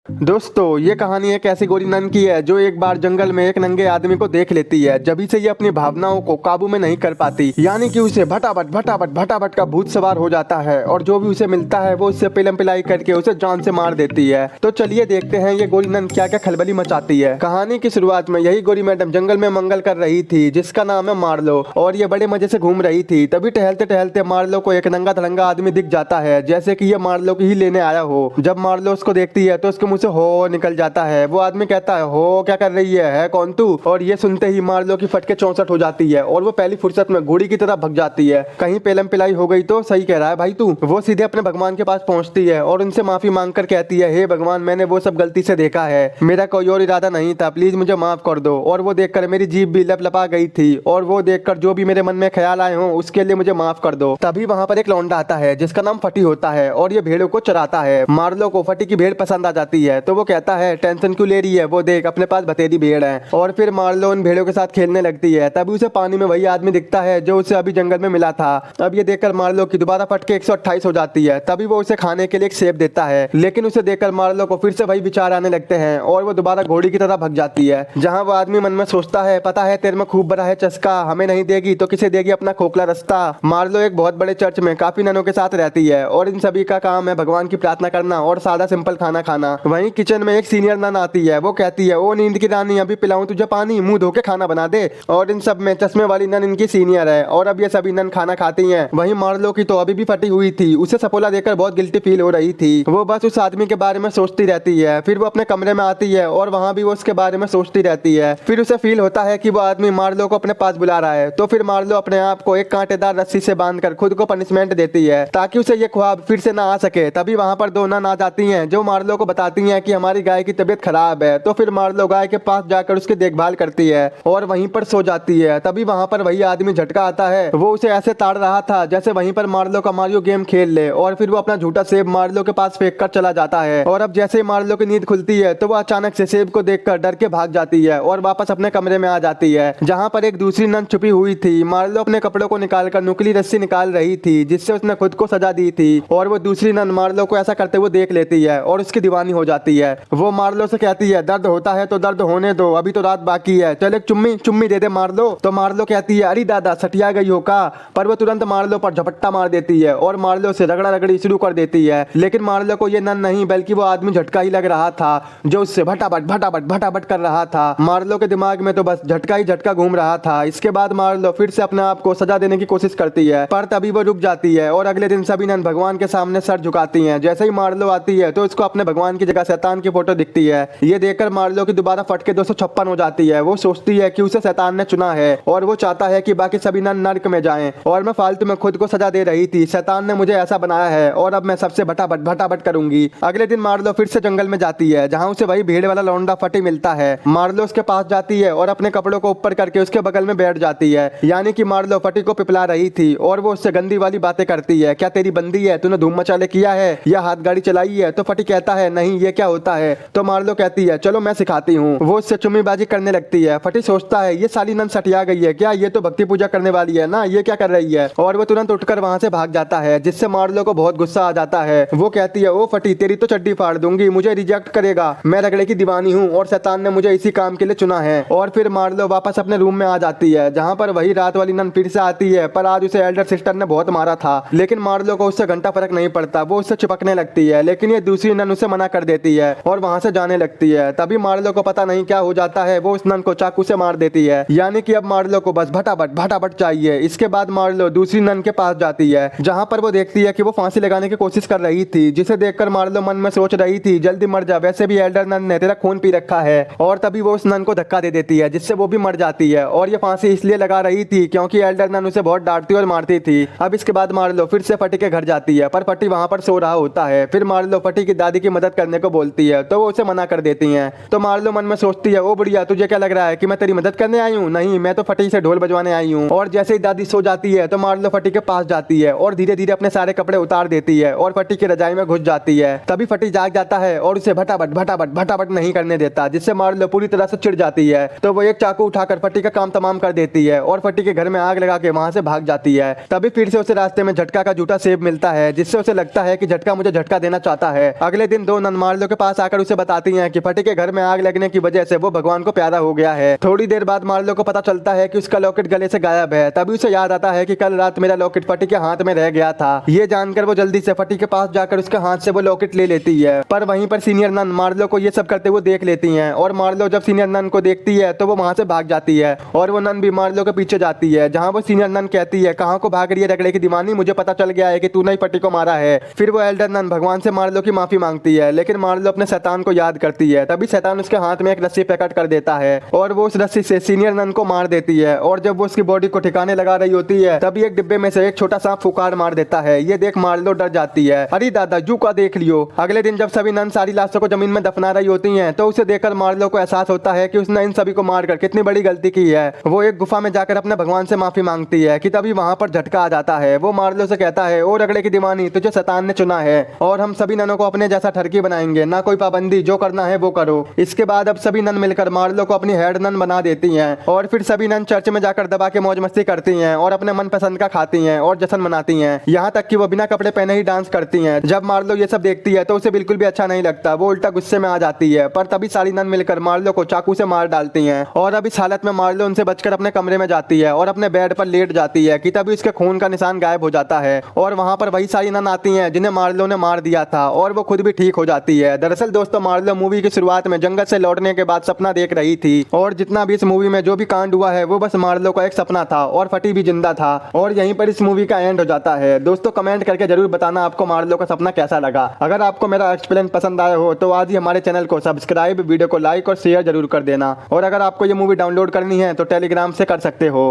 दोस्तों ये कहानी एक ऐसी गोरी नन की है जो एक बार जंगल में एक नंगे आदमी को देख लेती है। जब से ये अपनी भावनाओं को काबू में नहीं कर पाती, यानी कि उसे भटाभट भटाभट भटाभट का भूत सवार हो जाता है और जो भी उसे मिलता है वो उससे पिलम पिलाई करके उसे जान से मार देती है। तो चलिए देखते हैं ये गोरी नन क्या क्या खलबली मचाती है। कहानी की शुरुआत में यही गोरी मैडम जंगल में मंगल कर रही थी जिसका नाम है मार्लो, और ये बड़े मजे से घूम रही थी। तभी टहलते टहलते मार्लो को एक नंगा धड़ंगा आदमी दिख जाता है, जैसे कि ये मार्लो की ही लेने आया हो। जब मार्लो उसको देखती है तो उसके मुंह से हो निकल जाता है। वो आदमी कहता है, हो क्या कर रही है कौन तू? और ये सुनते ही मार्लो की फटके 64 हो जाती है और वो पहली फुर्सत में घोड़ी की तरह भग जाती है। कहीं पेलम पिलाई हो गई तो सही कह रहा है भाई तू। वो सीधे अपने भगवान के पास पहुंचती है और उनसे माफी मांगकर कहती है, हे भगवान, मैंने वो सब गलती से देखा है, मेरा कोई और इरादा नहीं था, प्लीज मुझे माफ कर दो। और वो देखकर मेरी जीभ भी लपलपा गई थी और वो देखकर जो भी मेरे मन में ख्याल आए हों उसके लिए मुझे माफ कर दो। तभी वहां पर एक लौंडा आता है जिसका नाम फटी होता है और ये भेड़ों को चराता है। मार्लो को फटी की भेड़ पसंद आ जाती है तो वो कहता है, टेंशन क्यों ले रही है, वो देख अपने पास बतेरी भेड़ है। और फिर मार्लो उन भेड़ों के साथ खेलने लगती है। तभी उसे पानी में वही आदमी दिखता है जो उसे अभी जंगल में मिला था। अब ये देखकर मार्लो की दोबारा फटके 128 हो जाती है। तभी वो उसे खाने के लिए एक सेब देता है, लेकिन उसे देखकर मार्लो को फिर से वही विचार आने लगते हैं और वो दोबारा घोड़ी की तरह भग जाती है। जहाँ वो आदमी मन में सोचता है, पता है तेरे में खूब बड़ा है चस्का, हमें नहीं देगी तो किसे देगी अपना खोखला रास्ता। मार्लो एक बहुत बड़े चर्च में काफी ननों के साथ रहती है और इन सभी का काम है भगवान की प्रार्थना करना और सादा सिंपल खाना खाना। वहीं किचन में एक सीनियर नन आती है। वो कहती है, ओ नींद की रानी, अभी पिलाऊं तुझे पानी, मुंह धो के खाना बना दे। और इन सब में चश्मे वाली नन इनकी सीनियर है और अब ये सभी नन खाना खाती हैं। वहीं मार्लो की तो अभी भी फटी हुई थी, उसे सपोला देकर बहुत गिल्टी फील हो रही थी। वो बस उस आदमी के बारे में सोचती रहती है। फिर वो अपने कमरे में आती है और वहां भी वो उसके बारे में सोचती रहती है। फिर उसे फील होता है कि वो आदमी मार्लो को अपने पास बुला रहा है। तो फिर मार्लो अपने आप को एक कांटेदार रस्सी से बांधकर खुद को पनिशमेंट देती है ताकि उसे ये ख्वाब फिर से ना आ सके। तभी वहां पर दो नन आ जाती हैं जो मार्लो को बताती हैं कि हमारी गाय की तबीयत खराब है। तो फिर मार्लो गाय के पास जाकर उसकी देखभाल करती है और वहीं पर सो जाती है। तभी वहां पर वही आदमी झटका आता है। वो उसे ऐसे ताड़ रहा था जैसे वहीं पर मार्लो का मारियो गेम खेल ले, और फिर वो अपना झूठा सेब मार्लो के पास फेंक कर चला जाता है। और अब जैसे ही मार्लो की नींद खुलती है तो वो अचानक से सेब को देखकर डर के भाग जाती है और वापस अपने कमरे में आ जाती है जहाँ पर एक दूसरी नन छुपी हुई थी। मार्लो अपने कपड़ों को निकालकर नुकीली रस्सी निकाल रही थी जिससे उसने खुद को सजा दी थी, और वो दूसरी नन मार्लो को ऐसा करते हुए देख लेती है और उसकी दीवानी हो जाती है। वो मार्लो से कहती है, दर्द होता है तो दर्द होने दो, अभी तो रात बाकी है, चल एक चुम्मी चुम्मी दे दे मार्लो। तो मार्लो कहती है, अरे दादा सटिया गई हो का? पर वो तुरंत मार्लो पर झपट्टा मार देती है और मार्लो से रगड़ा रगड़ी शुरू कर देती है। लेकिन मार्लो को ये नन नहीं बल्कि वो आदमी झटका ही लग रहा था जो उससे भटाभट भटाभट भटाभट कर रहा था। मार्लो के दिमाग में तो बस झटका ही झटका घूम रहा था। इसके बाद मार्लो फिर से अपने आप को सजा देने की कोशिश करती है, पर तभी वो रुक जाती है और अगले दिन सभी नन भगवान के सामने सर झुकाती हैं। जैसे ही मार्लो आती है तो उसको अपने भगवान की जगह शैतान की फोटो दिखती है। ये देखकर मार्लो की दोबारा फटके 256 हो जाती है। वो सोचती है कि उसे शैतान ने चुना है और वो चाहता है कि बाकी सभी नन नर्क में जाएं, और मैं फालतू में खुद को सजा दे रही थी। शैतान ने मुझे ऐसा बनाया है और अब मैं सबसे भटाभट भटाभट करूंगी। अगले दिन मार्लो फिर से जंगल में जाती है जहां उसे वही भीड़ वाला लौंडा फटी मिलता है। मार्लो उसके पास जाती है और अपने कपड़ों को ऊपर करके उसके बगल में बैठ जाती है, यानी कि मार्लो फटी को पिपला रही थी और वो उससे गंदी वाली बातें करती है। क्या तेरी बंदी है? तूने धूम मचाले किया है या हाथ गाड़ी चलाई है? तो फटी कहता है, नहीं, ये क्या होता है? तो मार्लो कहती है, चलो मैं सिखाती हूँ। वो उससे चुम्मीबाजी करने लगती है। फटी सोचता है, ये साली नन सटिया गई है क्या? ये तो भक्ति पूजा करने वाली है ना, ये क्या कर रही है? और वो तुरंत उठकर वहां से भाग जाता है जिससे मार्लो को बहुत गुस्सा आ जाता है। वो कहती है, ओ फटी, तेरी तो चड्डी फाड़ दूंगी, मुझे रिजेक्ट करेगा, मैं रगड़े की दीवानी हूँ और शैतान ने मुझे इसी काम के लिए चुना है। और फिर मार्लो वापस अपने रूम में आ जाती है जहाँ पर वही रात वाली नन फिर से आती है, पर आज उसे एल्डर सिस्टर ने बहुत मारा था। लेकिन मार्लो को उससे घंटा फर्क नहीं पड़ता। वो उससे चिपकने लगती है, लेकिन ये दूसरी नन उसे मना कर देती है और वहां से जाने लगती है। तभी मार्लो को पता नहीं क्या हो जाता है, वो उस नन को चाकू से मार देती है, यानी कि अब मार्लो को बस भटाभट भटाभट चाहिए। इसके बाद मार्लो दूसरी नन के पास जाती है जहां पर वो देखती है कि वो फांसी लगाने की कोशिश कर रही थी, जिसे देखकर मार्लो मन में सोच रही थी, जल्दी मर जा, वैसे भी एल्डर नन ने तेरा खून पी रखा है। और तभी वो उस नन को धक्का दे देती है जिससे वो भी मर जाती है। और ये फांसी इसलिए लगा रही थी क्योंकि एल्डर नन उसे बहुत डांटती और मारती थी। अब इसके बाद मार्लो फिर से फटी के घर जाती है, पर फटी वहां पर सो रहा होता है। फिर मार्लो फटी की दादी की मदद करने को बोलती है तो वो उसे मना कर देती हैं। तो मार्लो मन में सोचती है, ओ बुढ़िया, तुझे क्या लग रहा है कि मैं तेरी मदद करने आई हूँ? नहीं, मैं तो फटी से ढोल बजवाने आई हूँ। और जैसे ही दादी सो जाती है तो मार्लो फटी के पास जाती है और धीरे धीरे अपने सारे कपड़े उतार देती है और फटी की रजाई में घुस जाती है। तभी फटी जाग जाता है और उसे भटाभट भटाभट भटाभट नहीं करने देता, जिससे मार्लो पूरी तरह से चिढ़ जाती है। तो वो एक चाकू उठाकर फटी का काम तमाम कर देती है और फटी के घर में आग लगा के वहां से भाग जाती है। तभी फिर से उसे रास्ते में झटका का झूठा सेब मिलता है, जिससे उसे लगता है कि झटका मुझे झटका देना चाहता है। अगले दिन दो नन मार्लो के पास आकर उसे बताती हैं कि फटी के घर में आग लगने की वजह से वो भगवान को प्यारा हो गया है। थोड़ी देर बाद मार्लो को पता चलता है कि उसका लॉकेट गले से गायब है। तभी उसे याद आता है कि कल रात मेरा लॉकेट फटी के हाथ में रह गया था। ये जानकर वो जल्दी से फटी के पास जाकर उसके हाथ से वो लॉकेट ले लेती है, पर वहीं पर सीनियर नन मार्लो को ये सब करते हुए देख लेती हैं और मार्लो जब सीनियर नन को देखती है तो वो वहां से भाग जाती है और वो नन भी मार्लो के पीछे जाती है, जहां वो सीनियर नन कहती है कहां को भाग रही है रगड़े की दीवानी, मुझे पता चल गया है कि तूने ही फटी को मारा है। फिर वो एल्डर नन भगवान से मार्लो की माफी मांगती है, लेकिन मार्लो अपने शैतान को याद करती है। तभी शैतान उसके हाथ में एक रस्सी प्रकट कर देता है और वो उस रस्सी से सीनियर नन को मार देती है। और जब वो उसकी बॉडी को ठिकाने लगा रही होती है तभी एक डिब्बे में से एक छोटा सांप फुकार मार देता है। ये देख मार्लो डर जाती है, अरे दादा जू का देख लियो। अगले दिन जब सभी नन सारी लाशों को जमीन में दफना रही होती हैं तो उसे देखकर मार्लो को एहसास होता है कि उसने इन सभी को मारकर कितनी बड़ी गलती की है। वो एक गुफा में जाकर अपने भगवान से माफी मांगती है कि तभी वहां पर झटका आ जाता है। वो मार्लो से कहता है, ओ रगड़े की दीवानी, तुझे शैतान ने चुना है और हम सभी ननों को अपने जैसा ठरकी बनाएंगे, ना कोई पाबंदी, जो करना है वो करो। इसके बाद अब सभी नन मिलकर मार्लो को अपनी हेड नन बना देती हैं और फिर सभी नन चर्च में जाकर दबा के मौज मस्ती करती हैं और अपने मनपसंद का खाती हैं और जश्न मनाती हैं। यहाँ तक कि वो बिना कपड़े पहने ही डांस करती हैं। जब मार्लो ये सब देखती है तो उसे बिल्कुल भी अच्छा नहीं लगता, वो उल्टा गुस्से में आ जाती है। पर तभी सारी नन मिलकर मार्लो को चाकू से मार डालती हैं और अब इस हालत में मार्लो उनसे बचकर अपने कमरे में जाती है और अपने बेड पर लेट जाती है कि तभी उसके खून का निशान गायब हो जाता है और वहां पर वही सारी नन आती हैं जिन्हें मार्लो ने मार दिया था और वो खुद भी ठीक हो जाती है। दरअसल दोस्तों मार्लो मूवी की शुरुआत में जंगल से लौटने के बाद सपना देख रही थी और जितना भी इस मूवी में जो भी कांड हुआ है वो बस मार्लो का एक सपना था और फटी भी जिंदा था और यहीं पर इस मूवी का एंड हो जाता है। दोस्तों कमेंट करके जरूर बताना आपको मार्लो का सपना कैसा लगा। अगर आपको मेरा एक्सप्लेन पसंद आया हो तो आज ही हमारे चैनल को सब्सक्राइब, वीडियो को लाइक और शेयर जरूर कर देना। और अगर आपको ये मूवी डाउनलोड करनी है तो टेलीग्राम से कर सकते हो।